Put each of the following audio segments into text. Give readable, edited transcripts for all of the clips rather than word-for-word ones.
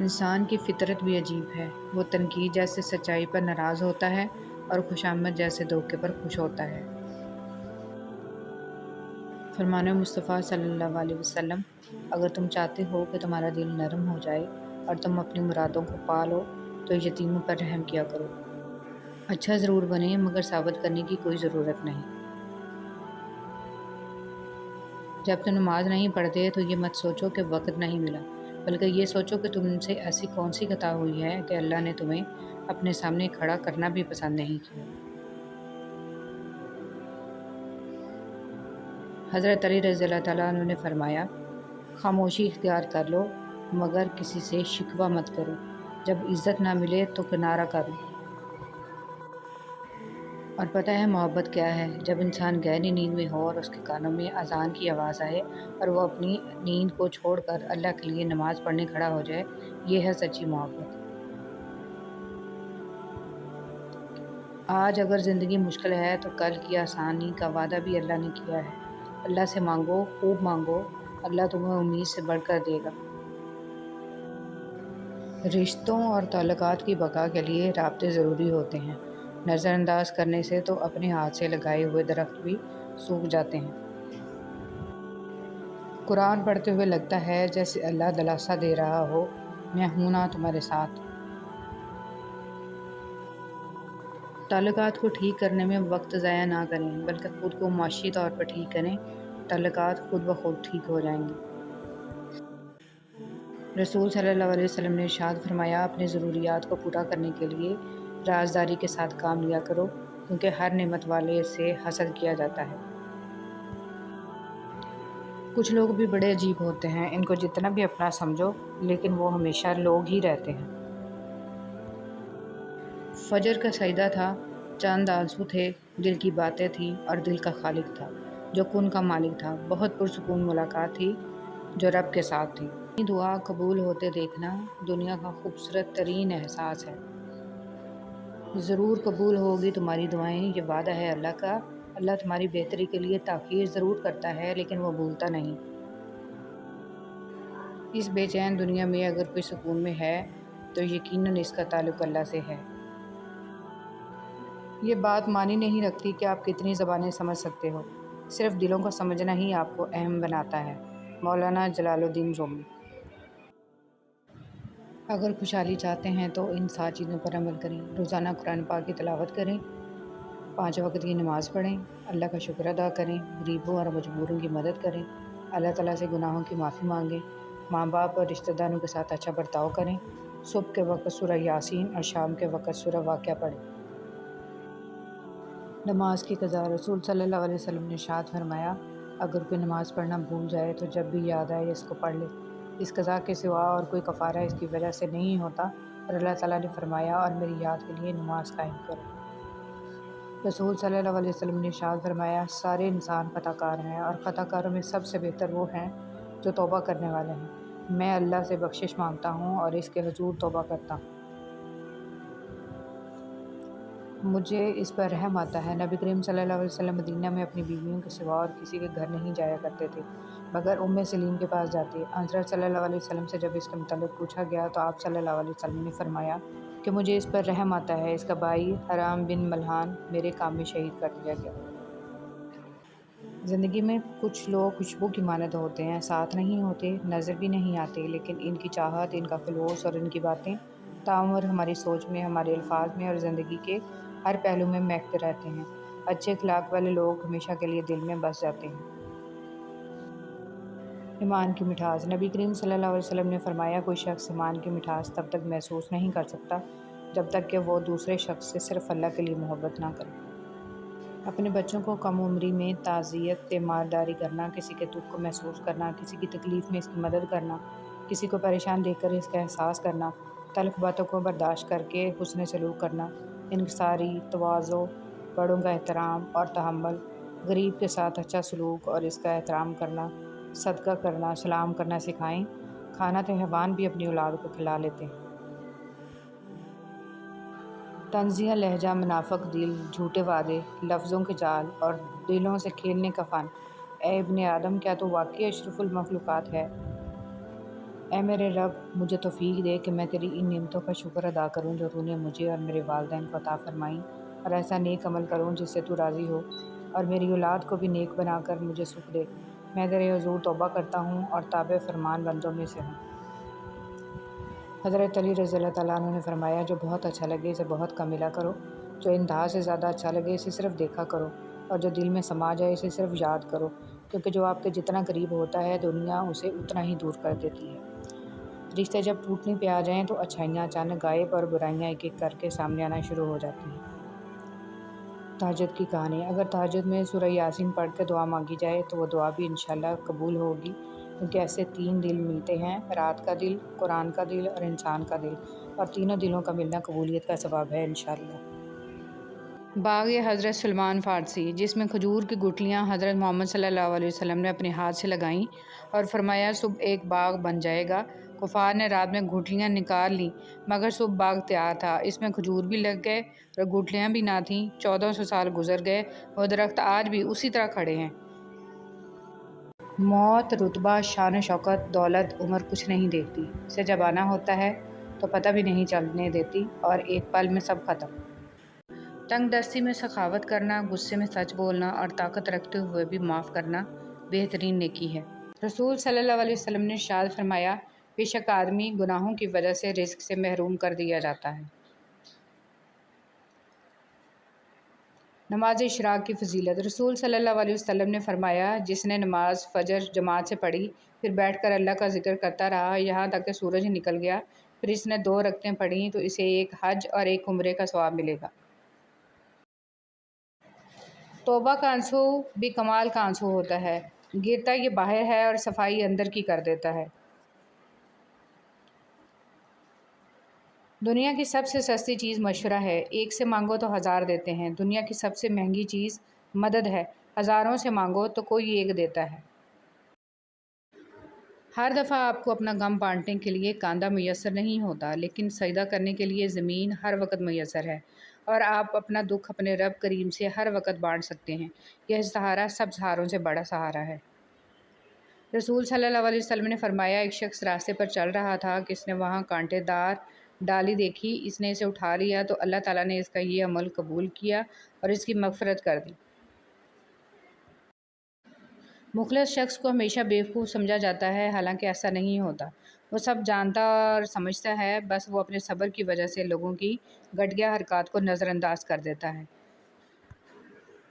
انسان کی فطرت بھی عجیب ہے، وہ تنقید جیسے سچائی پر ناراض ہوتا ہے اور خوشامد جیسے دھوکے پر خوش ہوتا ہے۔ فرمان مصطفیٰ صلی اللہ علیہ وسلم، اگر تم چاہتے ہو کہ تمہارا دل نرم ہو جائے اور تم اپنی مرادوں کو پا لو تو یتیموں پر رحم کیا کرو۔ اچھا ضرور بنے مگر ثابت کرنے کی کوئی ضرورت نہیں۔ جب تم نماز نہیں پڑھتے تو یہ مت سوچو کہ وقت نہیں ملا، بلکہ یہ سوچو کہ تم سے ایسی کون سی خطا ہوئی ہے کہ اللہ نے تمہیں اپنے سامنے کھڑا کرنا بھی پسند نہیں کیا۔ حضرت علی رضی اللہ تعالیٰ عنہ نے فرمایا، خاموشی اختیار کر لو مگر کسی سے شکوہ مت کرو، جب عزت نہ ملے تو کنارہ کرو۔ اور پتہ ہے محبت کیا ہے؟ جب انسان گہری نیند میں ہو اور اس کے کانوں میں اذان کی آواز آئے اور وہ اپنی نیند کو چھوڑ کر اللہ کے لیے نماز پڑھنے کھڑا ہو جائے، یہ ہے سچی محبت۔ آج اگر زندگی مشکل ہے تو کل کی آسانی کا وعدہ بھی اللہ نے کیا ہے۔ اللہ سے مانگو، خوب مانگو، اللہ تمہیں امید سے بڑھ کر دے گا۔ رشتوں اور تعلقات کی بقا کے لیے رابطے ضروری ہوتے ہیں۔ نظر انداز کرنے سے تو اپنے ہاتھ سے لگائے ہوئے درخت بھی سوکھ جاتے ہیں۔ قرآن پڑھتے ہوئے لگتا ہے جیسے اللہ دلاسا دے رہا ہو، میں ہوں نا تمہارے ساتھ۔ تعلقات کو ٹھیک کرنے میں وقت ضائع نہ کریں بلکہ خود کو معاشی طور پر ٹھیک کریں، تعلقات خود بخود ٹھیک ہو جائیں گے۔ رسول صلی اللہ علیہ وسلم نے ارشاد فرمایا، اپنی ضروریات کو پورا کرنے کے لیے رازداری کے ساتھ کام لیا کرو، کیونکہ ہر نعمت والے سے حسد کیا جاتا ہے۔ کچھ لوگ بھی بڑے عجیب ہوتے ہیں، ان کو جتنا بھی اپنا سمجھو لیکن وہ ہمیشہ لوگ ہی رہتے ہیں۔ فجر کا سجدہ تھا، چاند آنسو تھے، دل کی باتیں تھیں اور دل کا خالق تھا جو کن کا مالک تھا۔ بہت پرسکون ملاقات تھی جو رب کے ساتھ تھی۔ دعا قبول ہوتے دیکھنا دنیا کا خوبصورت ترین احساس ہے۔ ضرور قبول ہوگی تمہاری دعائیں، یہ وعدہ ہے اللہ کا۔ اللہ تمہاری بہتری کے لیے تاخیر ضرور کرتا ہے لیکن وہ بھولتا نہیں۔ اس بے چین دنیا میں اگر کوئی سکون میں ہے تو یقیناً اس کا تعلق اللہ سے ہے۔ یہ بات معنی نہیں رکھتی کہ آپ کتنی زبانیں سمجھ سکتے ہو، صرف دلوں کو سمجھنا ہی آپ کو اہم بناتا ہے۔ مولانا جلال الدین رومی۔ اگر خوشحالی چاہتے ہیں تو ان 7 چیزوں پر عمل کریں۔ روزانہ قرآن پاک کی تلاوت کریں، 5 وقت کی نماز پڑھیں، اللہ کا شکر ادا کریں، غریبوں اور مجبوروں کی مدد کریں، اللہ تعالیٰ سے گناہوں کی معافی مانگیں، ماں باپ اور رشتہ داروں کے ساتھ اچھا برتاؤ کریں، صبح کے وقت سورہ یاسین اور شام کے وقت سورہ واقعہ پڑھیں۔ نماز کی قضا۔ رسول صلی اللہ علیہ وسلم نے ارشاد فرمایا، اگر کوئی نماز پڑھنا بھول جائے تو جب بھی یاد آئے اس کو پڑھ لے، اس قضا کے سوا اور کوئی کفارہ اس کی وجہ سے نہیں ہوتا۔ اور اللہ تعالیٰ نے فرمایا، اور میری یاد کے لیے نماز قائم کرو۔ رسول صلی اللہ علیہ وسلم نے ارشاد فرمایا، سارے انسان خطا کار ہیں اور خطا کاروں میں سب سے بہتر وہ ہیں جو توبہ کرنے والے ہیں۔ میں اللہ سے بخشش مانگتا ہوں اور اس کے حضور توبہ کرتا ہوں۔ مجھے اس پر رحم آتا ہے، نبی کریم صلی اللہ علیہ وسلم مدینہ میں اپنی بیویوں کے سوا اور کسی کے گھر نہیں جایا کرتے تھے مگر سلیم کے پاس جاتے۔ حضرت صلی اللہ علیہ وسلم سے جب اس کے متعلق پوچھا گیا تو آپ صلی اللہ علیہ وسلم نے فرمایا کہ مجھے اس پر رحم آتا ہے، اس کا بھائی حرام بن ملحان میرے کام میں شہید کر دیا گیا۔ زندگی میں کچھ لوگ خوشبو کی مانند ہوتے ہیں، ساتھ نہیں ہوتے، نظر بھی نہیں آتے، لیکن ان کی چاہت، ان کا خلوص اور ان کی باتیں تاعمر ہماری سوچ میں، ہمارے الفاظ میں اور زندگی کے ہر پہلو میں مہکتے رہتے ہیں۔ اچھے اخلاق والے لوگ ہمیشہ کے لیے دل میں بس جاتے ہیں۔ ایمان کی مٹھاس۔ نبی کریم صلی اللہ علیہ وسلم نے فرمایا، کوئی شخص ایمان کی مٹھاس تب تک محسوس نہیں کر سکتا جب تک کہ وہ دوسرے شخص سے صرف اللہ کے لیے محبت نہ کرے۔ اپنے بچوں کو کم عمری میں تعزیت، تیمارداری کرنا، کسی کے دکھ کو محسوس کرنا، کسی کی تکلیف میں اس کی مدد کرنا، کسی کو پریشان دیکھ کر اس کا احساس کرنا، تلخ باتوں کو برداشت کر کے حسن سلوک کرنا، انکساری، تواضع، بڑوں کا احترام اور تحمل، غریب کے ساتھ اچھا سلوک اور اس کا احترام کرنا، صدقہ کرنا، سلام کرنا سکھائیں۔ کھانا تو حیوان بھی اپنی اولاد کو کھلا لیتے ہیں۔ طنزیہ لہجہ، منافق دل، جھوٹے وعدے، لفظوں کے جال اور دلوں سے کھیلنے کا فن۔ اے ابن آدم، کیا تو واقعی اشرف المخلوقات ہے؟ اے میرے رب، مجھے توفیق دے کہ میں تیری ان نعمتوں کا شکر ادا کروں جو تو نے مجھے اور میرے والدین کو عطا فرمائیں، اور ایسا نیک عمل کروں جس سے تو راضی ہو، اور میری اولاد کو بھی نیک بنا کر مجھے سکھ دے۔ میں تیرے حضور توبہ کرتا ہوں اور تابع فرمان بندوں میں سے ہوں۔ حضرت علی رضی اللہ تعالیٰ عنہ نے فرمایا، جو بہت اچھا لگے اسے بہت کم ملا کرو، جو انتہا سے زیادہ اچھا لگے اسے صرف دیکھا کرو، اور جو دل میں سما جائے اسے صرف یاد کرو، کیونکہ جو آپ کے جتنا قریب ہوتا ہے دنیا اسے اتنا ہی دور کر دیتی ہے۔ رشتے جب ٹوٹنے پہ آ جائیں تو اچھائیاں اچانک غائب اور برائیاں ایک ایک کر کے سامنے آنا شروع ہو جاتی ہیں۔ تہجد کی کہانی۔ اگر تہجد میں سورہ یاسین پڑھ کے دعا مانگی جائے تو وہ دعا بھی انشاءاللہ قبول ہوگی، کیونکہ ایسے 3 دل ملتے ہیں، رات کا دل، قرآن کا دل اور انسان کا دل، اور تینوں دلوں کا ملنا قبولیت کا سبب ہے انشاءاللہ۔ باغ حضرت سلمان فارسی، جس میں کھجور کی گٹھلیاں حضرت محمد صلی اللہ علیہ وسلم نے اپنے ہاتھ سے لگائیں اور فرمایا صبح ایک باغ بن جائے گا۔ کفار نے رات میں گٹھلیاں نکال لیں مگر صبح باغ تیار تھا، اس میں کھجور بھی لگ گئے اور گٹھلیاں بھی نہ تھیں۔ 1400 سال گزر گئے، وہ درخت آج بھی اسی طرح کھڑے ہیں۔ موت، رتبہ، شان و شوکت، دولت، عمر کچھ نہیں دیکھتی، اسے جب آنا ہوتا ہے تو پتہ بھی نہیں چلنے دیتی اور ایک پل میں سب ختم۔ تنگ دستی میں سخاوت کرنا، غصے میں سچ بولنا اور طاقت رکھتے ہوئے بھی معاف کرنا بہترین نیکی ہے۔ رسول صلی اللہ علیہ وسلم نے ارشاد فرمایا، بے شک آدمی گناہوں کی وجہ سے رزق سے محروم کر دیا جاتا ہے۔ نماز اشراق کی فضیلت۔ رسول صلی اللہ علیہ وسلم نے فرمایا، جس نے نماز فجر جماعت سے پڑھی، پھر بیٹھ کر اللہ کا ذکر کرتا رہا یہاں تک کہ سورج نکل گیا، پھر اس نے 2 رکعتیں پڑھیں تو اسے ایک حج اور ایک عمرے کا ثواب ملے گا۔ توبہ کا آنسو بھی کمال کا آنسو ہوتا ہے، گرتا یہ باہر ہے اور صفائی اندر کی کر دیتا ہے۔ دنیا کی سب سے سستی چیز مشورہ ہے، ایک سے مانگو تو 1000 دیتے ہیں۔ دنیا کی سب سے مہنگی چیز مدد ہے، ہزاروں سے مانگو تو کوئی ایک دیتا ہے۔ ہر دفعہ آپ کو اپنا غم بانٹنے کے لیے کاندھا میسر نہیں ہوتا، لیکن سجدہ کرنے کے لیے زمین ہر وقت میسر ہے، اور آپ اپنا دکھ اپنے رب کریم سے ہر وقت بانٹ سکتے ہیں۔ یہ سہارا سب سہاروں سے بڑا سہارا ہے۔ رسول صلی اللہ علیہ وسلم نے فرمایا، ایک شخص راستے پر چل رہا تھا کہ اس نے وہاں کانٹے دار ڈالی دیکھی، اس نے اسے اٹھا لیا تو اللہ تعالیٰ نے اس کا یہ عمل قبول کیا اور اس کی مغفرت کر دی۔ مخلص شخص کو ہمیشہ بیوقوف سمجھا جاتا ہے، حالانکہ ایسا نہیں ہوتا، وہ سب جانتا اور سمجھتا ہے، بس وہ اپنے صبر کی وجہ سے لوگوں کی گھٹیا حرکات کو نظر انداز کر دیتا ہے۔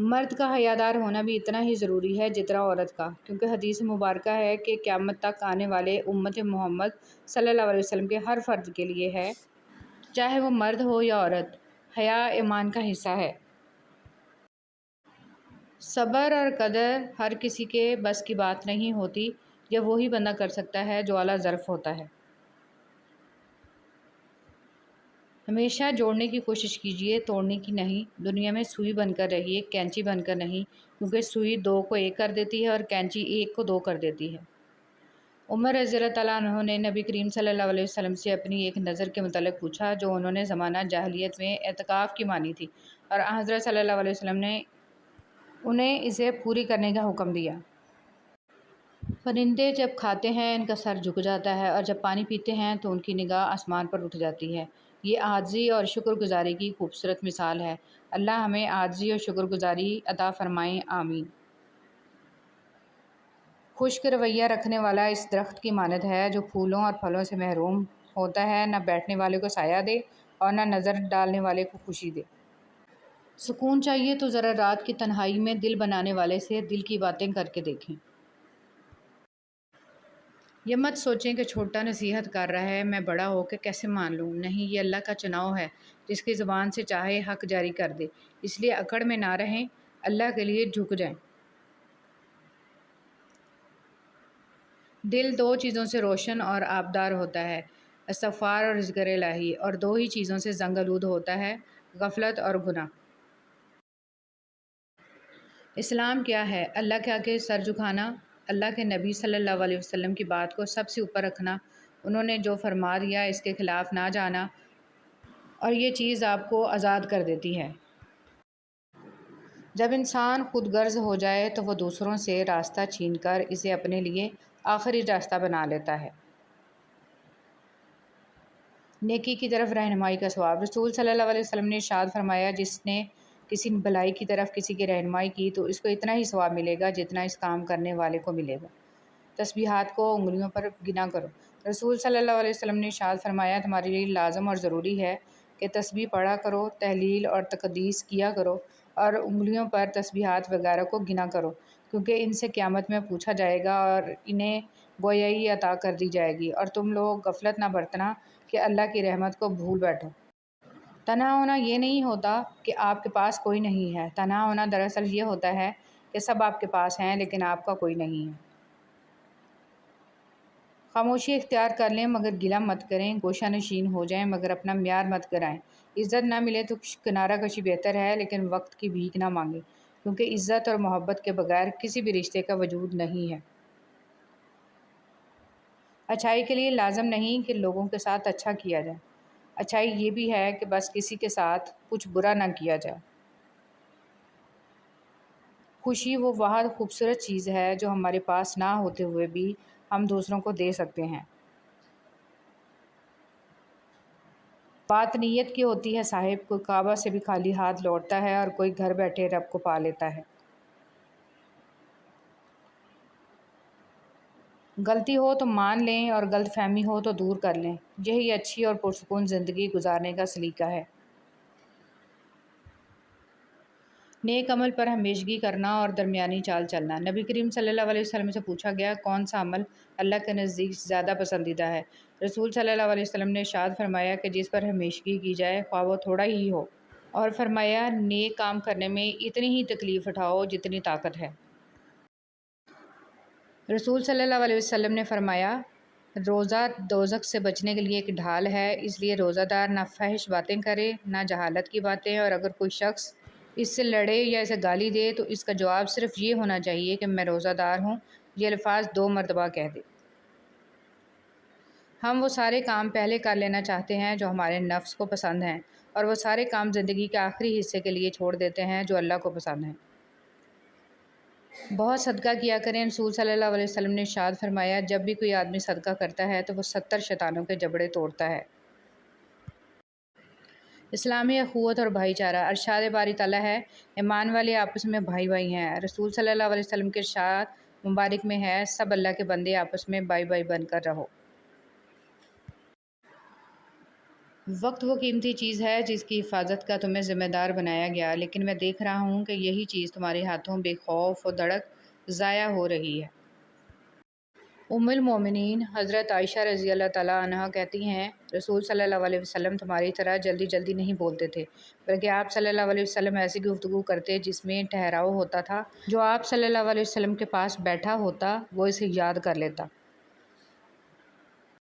مرد کا حیادار ہونا بھی اتنا ہی ضروری ہے جتنا عورت کا، کیونکہ حدیث مبارکہ ہے کہ قیامت تک آنے والے امت محمد صلی اللہ علیہ وسلم کے ہر فرد کے لیے ہے، چاہے وہ مرد ہو یا عورت، حیا ایمان کا حصہ ہے۔ صبر اور قدر ہر کسی کے بس کی بات نہیں ہوتی، یہ وہی بندہ کر سکتا ہے جو اعلیٰ ظرف ہوتا ہے۔ ہمیشہ جوڑنے کی کوشش کیجیے، توڑنے کی نہیں۔ دنیا میں سوئی بن کر رہیے، کینچی بن کر نہیں، کیونکہ سوئی 2 کو 1 کر دیتی ہے اور کینچی 1 کو 2 کر دیتی ہے۔ عمر رضی اللہ تعالیٰ عنہ نے نبی کریم صلی اللہ علیہ وسلم سے اپنی ایک نظر کے متعلق پوچھا جو انہوں نے زمانہ جاہلیت میں اعتکاف کی مانی تھی، اور حضرت صلی اللہ علیہ وسلم نے انہیں اسے پوری کرنے کا حکم دیا۔ پرندے جب کھاتے ہیں ان کا سر جھک جاتا ہے، اور جب پانی پیتے ہیں تو ان کی نگاہ آسمان پر اٹھ جاتی ہے۔ یہ عاجزی اور شکر گزاری کی خوبصورت مثال ہے۔ اللہ ہمیں عاجزی اور شکر گزاری عطا فرمائے، آمین۔ خشک رویہ رکھنے والا اس درخت کی مانند ہے جو پھولوں اور پھلوں سے محروم ہوتا ہے، نہ بیٹھنے والے کو سایہ دے اور نہ نظر ڈالنے والے کو خوشی دے۔ سکون چاہیے تو ذرا رات کی تنہائی میں دل بنانے والے سے دل کی باتیں کر کے دیکھیں۔ یہ مت سوچیں کہ چھوٹا نصیحت کر رہا ہے، میں بڑا ہو کے کیسے مان لوں۔ نہیں، یہ اللہ کا چناؤ ہے، جس کی زبان سے چاہے حق جاری کر دے، اس لیے اکڑ میں نہ رہیں، اللہ کے لیے جھک جائیں۔ دل 2 چیزوں سے روشن اور آبدار ہوتا ہے، استغفار اور ذکر الہی، اور 2 ہی چیزوں سے زنگ آلود ہوتا ہے، غفلت اور گناہ۔ اسلام کیا ہے؟ اللہ کے آگے سر جھکانا، اللہ کے نبی صلی اللہ علیہ وسلم کی بات کو سب سے اوپر رکھنا، انہوں نے جو فرما دیا اس کے خلاف نہ جانا، اور یہ چیز آپ کو آزاد کر دیتی ہے۔ جب انسان خود غرض ہو جائے تو وہ دوسروں سے راستہ چھین کر اسے اپنے لیے آخری راستہ بنا لیتا ہے۔ نیکی کی طرف رہنمائی کا ثواب۔ رسول صلی اللہ علیہ وسلم نے ارشاد فرمایا، جس نے کسی بھلائی کی طرف کسی کی رہنمائی کی تو اس کو اتنا ہی ثواب ملے گا جتنا اس کام کرنے والے کو ملے گا۔ تسبیحات کو انگلیوں پر گنا کرو۔ رسول صلی اللہ علیہ وسلم نے ارشاد فرمایا، تمہارے لیے لازم اور ضروری ہے کہ تسبیح پڑھا کرو، تحلیل اور تقدیس کیا کرو اور انگلیوں پر تسبیحات وغیرہ کو گنا کرو، کیونکہ ان سے قیامت میں پوچھا جائے گا اور انہیں گویائی عطا کر دی جائے گی، اور تم لوگ غفلت نہ برتنا کہ اللہ کی رحمت کو بھول بیٹھو۔ تنہا ہونا یہ نہیں ہوتا کہ آپ کے پاس کوئی نہیں ہے، تنہا ہونا دراصل یہ ہوتا ہے کہ سب آپ کے پاس ہیں لیکن آپ کا کوئی نہیں ہے۔ خاموشی اختیار کر لیں مگر گلہ مت کریں، گوشہ نشین ہو جائیں مگر اپنا معیار مت گرائیں۔ عزت نہ ملے تو کنارہ کشی بہتر ہے، لیکن وقت کی بھیک نہ مانگیں، کیونکہ عزت اور محبت کے بغیر کسی بھی رشتے کا وجود نہیں ہے۔ اچھائی کے لیے لازم نہیں کہ لوگوں کے ساتھ اچھا کیا جائے، اچھائی یہ بھی ہے کہ بس کسی کے ساتھ کچھ برا نہ کیا جائے۔ خوشی وہ واحد خوبصورت چیز ہے جو ہمارے پاس نہ ہوتے ہوئے بھی ہم دوسروں کو دے سکتے ہیں۔ بات نیت کی ہوتی ہے صاحب، کوئی کعبہ سے بھی خالی ہاتھ لوٹتا ہے اور کوئی گھر بیٹھے رب کو پا لیتا ہے۔ غلطی ہو تو مان لیں اور غلط فہمی ہو تو دور کر لیں، یہی اچھی اور پرسکون زندگی گزارنے کا سلیقہ ہے۔ نیک عمل پر ہمیشگی کرنا اور درمیانی چال چلنا۔ نبی کریم صلی اللہ علیہ وسلم سے پوچھا گیا، کون سا عمل اللہ کے نزدیک زیادہ پسندیدہ ہے؟ رسول صلی اللہ علیہ وسلم نے ارشاد فرمایا کہ جس پر ہمیشگی کی جائے خواہ وہ تھوڑا ہی ہو، اور فرمایا نیک کام کرنے میں اتنی ہی تکلیف اٹھاؤ جتنی طاقت ہے۔ رسول صلی اللہ علیہ وسلم نے فرمایا، روزہ دوزخ سے بچنے کے لیے ایک ڈھال ہے، اس لیے روزہ دار نہ فحش باتیں کرے نہ جہالت کی باتیں، اور اگر کوئی شخص اس سے لڑے یا اسے گالی دے تو اس کا جواب صرف یہ ہونا چاہیے کہ میں روزہ دار ہوں، یہ الفاظ 2 مرتبہ کہہ دے۔ ہم وہ سارے کام پہلے کر لینا چاہتے ہیں جو ہمارے نفس کو پسند ہیں، اور وہ سارے کام زندگی کے آخری حصے کے لیے چھوڑ دیتے ہیں جو اللہ کو پسند ہیں۔ بہت صدقہ کیا کریں۔ رسول صلی اللہ علیہ وسلم نے ارشاد فرمایا، جب بھی کوئی آدمی صدقہ کرتا ہے تو وہ 70 شیطانوں کے جبڑے توڑتا ہے۔ اسلامی اخوت اور بھائی چارہ۔ ارشاد باری تعالیٰ ہے، ایمان والے آپس میں بھائی بھائی ہیں۔ رسول صلی اللہ علیہ وسلم کے ارشاد مبارک میں ہے، سب اللہ کے بندے آپس میں بھائی بھائی بن کر رہو۔ وقت وہ قیمتی چیز ہے جس کی حفاظت کا تمہیں ذمہ دار بنایا گیا، لیکن میں دیکھ رہا ہوں کہ یہی چیز تمہارے ہاتھوں بے خوف و دڑک ضائع ہو رہی ہے۔ ام المومنین حضرت عائشہ رضی اللہ تعالیٰ عنہا کہتی ہیں، رسول صلی اللہ علیہ وسلم تمہاری طرح جلدی جلدی نہیں بولتے تھے، بلکہ آپ صلی اللہ علیہ وسلم ایسی گفتگو کرتے جس میں ٹھہراؤ ہوتا تھا، جو آپ صلی اللہ علیہ وسلم کے پاس بیٹھا ہوتا وہ اسے یاد کر لیتا۔